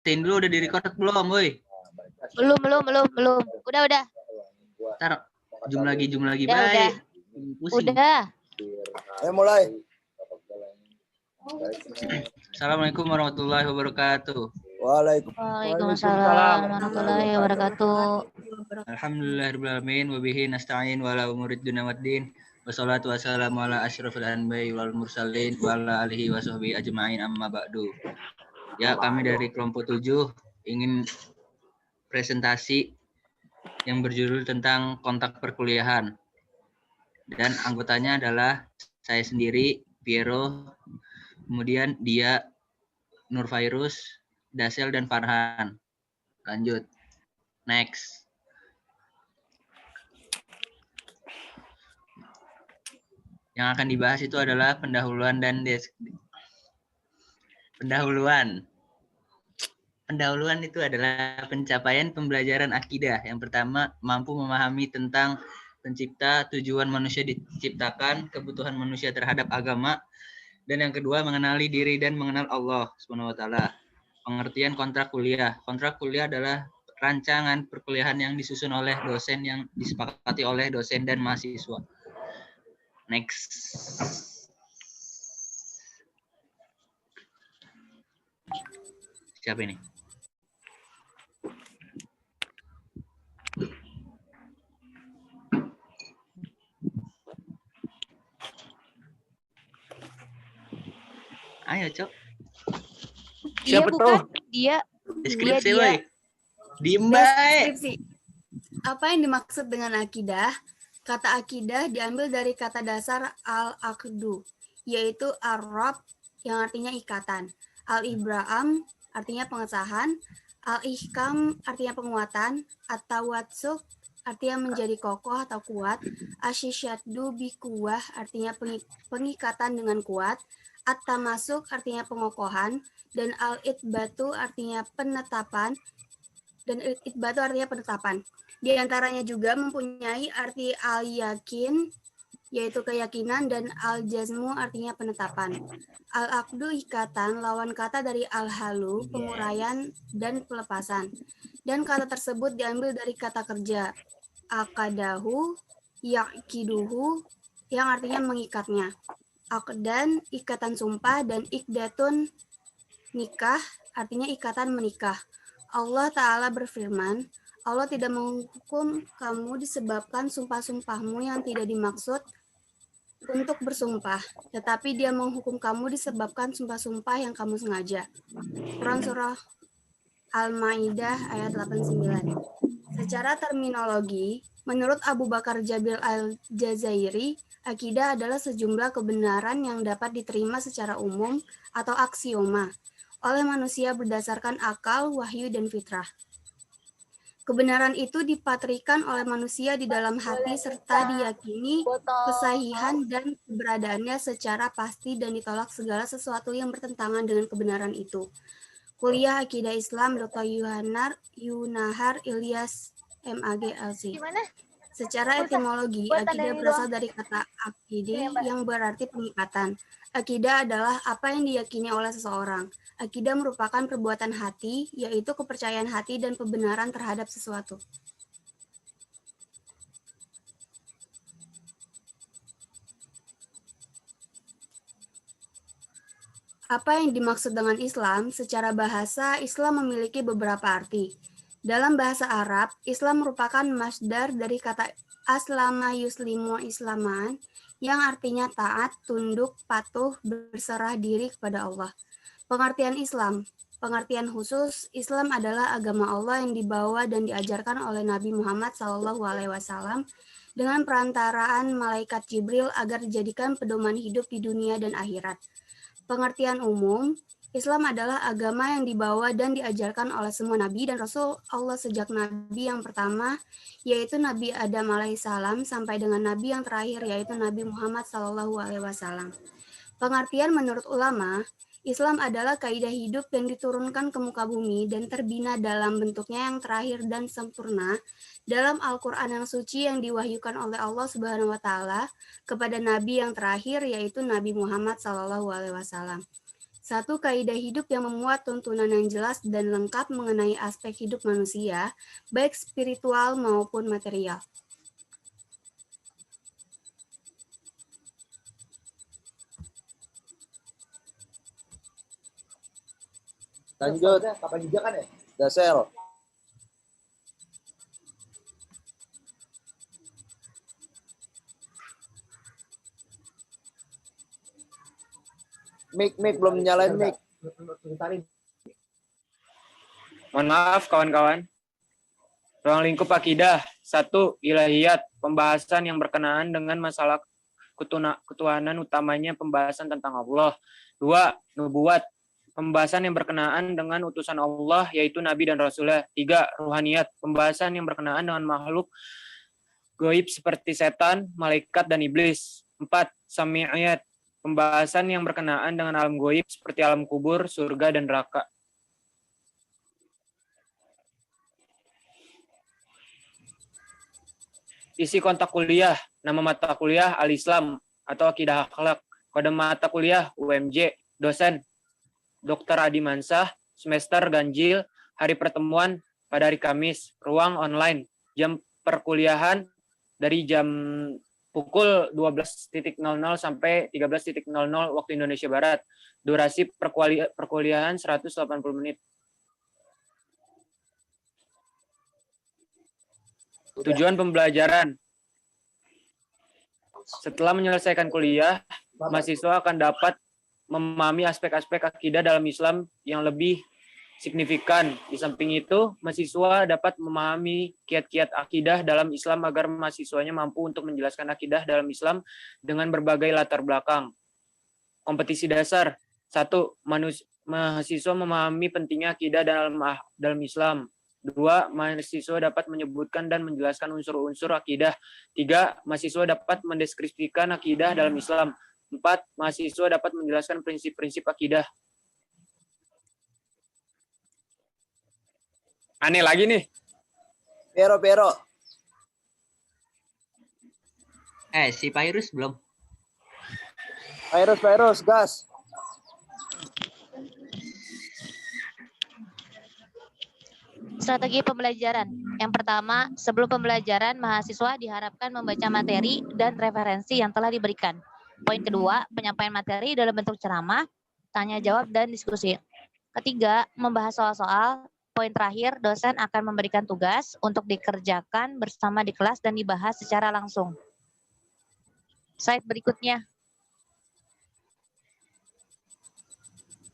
Tin dulu udah di-record belum, boy? Belum. Udah. Ntar zoom lagi Udah. baik. Pusing. Udah. Ayo mulai. Assalamualaikum warahmatullahi wabarakatuh. Waalaikumsalam warahmatullahi wabarakatuh. Alhamdulillahirrahmanirrahim. Wabihi nasta'in wa ala umurid dunya waddin. Wassalatu wassalamu ala asyrafil anbiya'i wal mursalin wa ala alihi wa sahbihi ajma'in amma ba'du. Ya, kami dari kelompok 7 ingin presentasi yang berjudul tentang kontak perkuliahan. Dan anggotanya adalah saya sendiri, Piero, kemudian dia, Nurfairus, Dasel, dan Farhan. Lanjut. Next. Yang akan dibahas itu adalah pendahuluan dan pendahuluan. Pendahuluan itu adalah pencapaian pembelajaran akidah. Yang pertama, mampu memahami tentang pencipta, tujuan manusia diciptakan, kebutuhan manusia terhadap agama, dan yang kedua, mengenali diri dan mengenal Allah SWT. Pengertian kontrak kuliah. Kontrak kuliah adalah rancangan perkuliahan yang disusun oleh dosen yang disepakati oleh dosen dan mahasiswa. Next. Siapa ini? Ayo, Cok. Siapa tuh? Dia. Deskripsi, woi. Diem baik. Deskripsi. Apa yang dimaksud dengan akidah? Kata akidah diambil dari kata dasar al-aqdu, yaitu ar-rab yang artinya ikatan, al-ibraham artinya pengesahan, al-ihkam artinya penguatan, at-tawatsuk artinya menjadi kokoh atau kuat, asyisyadu bikuwah artinya pengikatan dengan kuat, at-tamasuk artinya pengokohan, dan al-itbatu artinya penetapan. Di antaranya juga mempunyai arti al-yakin, yaitu keyakinan, dan al-jazmu artinya penetapan. Al-aqdu ikatan, lawan kata dari al-halu, penguraian dan pelepasan. Dan kata tersebut diambil dari kata kerja akadahu, yakiduhu, yang artinya mengikatnya. Aqdan, ikatan sumpah, dan ikdatun, nikah, artinya ikatan menikah. Allah Ta'ala berfirman, Allah tidak menghukum kamu disebabkan sumpah-sumpahmu yang tidak dimaksud untuk bersumpah, tetapi dia menghukum kamu disebabkan sumpah-sumpah yang kamu sengaja. Quran Surah Al-Ma'idah ayat 89. Secara terminologi, menurut Abu Bakar Jabil Al-Jazairi, akidah adalah sejumlah kebenaran yang dapat diterima secara umum atau aksioma oleh manusia berdasarkan akal, wahyu, dan fitrah. Kebenaran itu dipatrikan oleh manusia di dalam hati serta diyakini kesahihan dan keberadaannya secara pasti dan ditolak segala sesuatu yang bertentangan dengan kebenaran itu. Kuliah Akidah Islam Dr. Yunahar Ilyas MAG LC. Secara etimologi, akidah berasal dari kata akidi yang berarti pengikatan. Akidah adalah apa yang diyakini oleh seseorang. Akidah merupakan perbuatan hati, yaitu kepercayaan hati dan pembenaran terhadap sesuatu. Apa yang dimaksud dengan Islam? Secara bahasa, Islam memiliki beberapa arti. Dalam bahasa Arab, Islam merupakan masdar dari kata aslama yuslimu islaman, yang artinya taat, tunduk, patuh, berserah diri kepada Allah. Pengertian Islam. Pengertian khusus, Islam adalah agama Allah yang dibawa dan diajarkan oleh Nabi Muhammad SAW dengan perantaraan malaikat Jibril agar dijadikan pedoman hidup di dunia dan akhirat. Pengertian umum, Islam adalah agama yang dibawa dan diajarkan oleh semua Nabi dan Rasul Allah sejak Nabi yang pertama, yaitu Nabi Adam alaihissalam, sampai dengan Nabi yang terakhir, yaitu Nabi Muhammad SAW. Pengertian menurut ulama, Islam adalah kaidah hidup yang diturunkan ke muka bumi dan terbina dalam bentuknya yang terakhir dan sempurna dalam Al-Quran yang suci yang diwahyukan oleh Allah Subhanahu wa Ta'ala kepada Nabi yang terakhir, yaitu Nabi Muhammad SAW. Satu, kaidah hidup yang memuat tuntunan yang jelas dan lengkap mengenai aspek hidup manusia, baik spiritual maupun material. Lanjut. Kapan juga kan ya? Dasel. Mik belum nyalain mik. Mohon maaf kawan-kawan. Ruang lingkup akidah. 1. Ilahiyat. Pembahasan yang berkenaan dengan masalah ketuhanan, utamanya pembahasan tentang Allah. 2. Nubuat. Pembahasan yang berkenaan dengan utusan Allah, yaitu Nabi dan Rasulullah. 3. Ruhaniyat. Pembahasan yang berkenaan dengan makhluk gaib seperti setan, malaikat, dan iblis. 4. Sami'iyat. Pembahasan yang berkenaan dengan alam gaib seperti alam kubur, surga, dan neraka. Isi kontak kuliah, nama mata kuliah Al-Islam atau Akidah Akhlak, kode mata kuliah UMJ, dosen Dr. Adi Mansah, semester ganjil, hari pertemuan pada hari Kamis, ruang online, jam perkuliahan dari jam pukul 12.00 sampai 13.00 waktu Indonesia Barat. Durasi perkuliahan 180 menit. Tujuan pembelajaran. Setelah menyelesaikan kuliah, mahasiswa akan dapat memahami aspek-aspek akidah dalam Islam yang lebih signifikan. Di samping itu, mahasiswa dapat memahami kiat-kiat akidah dalam Islam agar mahasiswanya mampu untuk menjelaskan akidah dalam Islam dengan berbagai latar belakang. Kompetisi dasar. 1. Mahasiswa memahami pentingnya akidah dalam Islam. 2. Mahasiswa dapat menyebutkan dan menjelaskan unsur-unsur akidah. 3. Mahasiswa dapat mendeskripsikan akidah dalam Islam. 4. Mahasiswa dapat menjelaskan prinsip-prinsip akidah. Aneh lagi nih. Pero. Si Virus belum. Virus, gas. Strategi pembelajaran. Yang pertama, sebelum pembelajaran, mahasiswa diharapkan membaca materi dan referensi yang telah diberikan. Poin kedua, penyampaian materi dalam bentuk ceramah, tanya jawab, dan diskusi. Ketiga, membahas soal-soal. Poin terakhir, dosen akan memberikan tugas untuk dikerjakan bersama di kelas dan dibahas secara langsung. Slide berikutnya.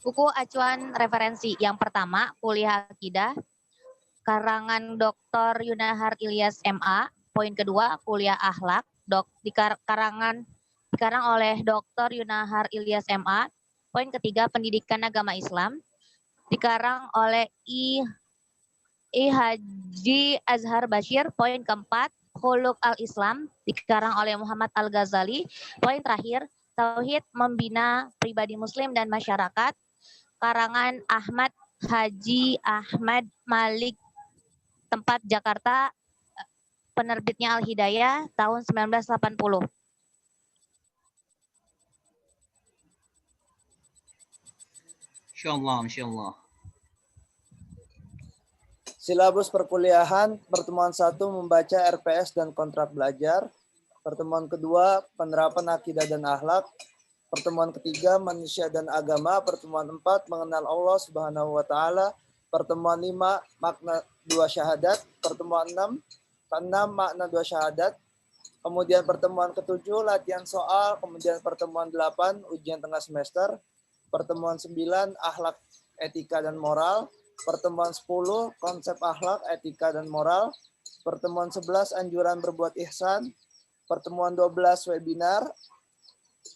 Buku acuan referensi. Yang pertama, Kuliah Akidah, karangan Dr. Yunahar Ilyas MA. Poin kedua, Kuliah Akhlak, dikarang oleh Dr. Yunahar Ilyas MA. Poin ketiga, Pendidikan Agama Islam, dikarang oleh I. Haji Azhar Bashir. Poin keempat, Khuluq al-Islam, dikarang oleh Muhammad Al-Ghazali. Poin terakhir, Tauhid Membina Pribadi Muslim dan Masyarakat, karangan Ahmad Haji Ahmad Malik, tempat Jakarta, penerbitnya Al-Hidayah, tahun 1980. Insyaallah. Silabus perkuliahan, pertemuan 1 membaca RPS dan kontrak belajar. Pertemuan kedua, penerapan akidah dan akhlak. Pertemuan ketiga, manusia dan agama. Pertemuan 4, mengenal Allah Subhanahu wa Ta'ala. Pertemuan 5, makna 2 syahadat. Pertemuan 6, makna 2 syahadat. Kemudian pertemuan ke-7, latihan soal. Kemudian pertemuan 8, ujian tengah semester. Pertemuan 9, akhlak, etika, dan moral. Pertemuan 10, konsep akhlak, etika, dan moral. Pertemuan 11, anjuran berbuat ihsan. Pertemuan 12, webinar.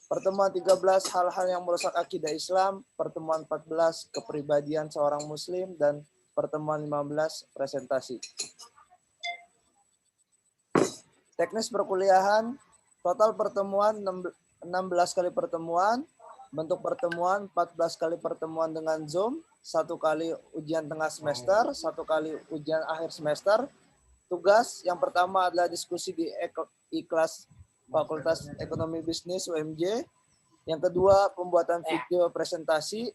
Pertemuan 13, hal-hal yang merusak akidah Islam. Pertemuan 14, kepribadian seorang muslim. Dan pertemuan 15, presentasi. Teknis perkuliahan, total pertemuan 16 kali pertemuan. Bentuk pertemuan 14 kali pertemuan dengan Zoom, 1 kali ujian tengah semester, 1 kali ujian akhir semester. Tugas yang pertama adalah diskusi di kelas Fakultas Ekonomi Bisnis UMJ. Yang kedua, pembuatan video presentasi.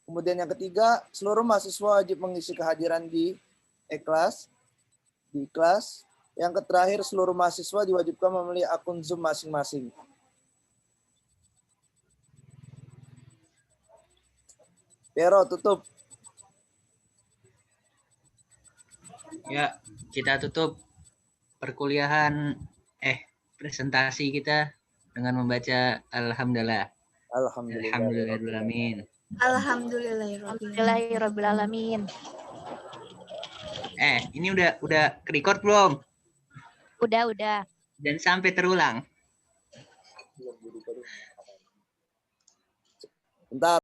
Kemudian yang ketiga, seluruh mahasiswa wajib mengisi kehadiran di kelas. Yang terakhir, seluruh mahasiswa diwajibkan memilih akun Zoom masing-masing. Pero, tutup. Ya, kita tutup perkuliahan presentasi kita dengan membaca Alhamdulillah. Alhamdulillah. Alhamdulillahirrahmanirrahim. Alhamdulillahirrabbilalamin. Ini udah record belum? Udah. Dan sampai terulang. Bentar.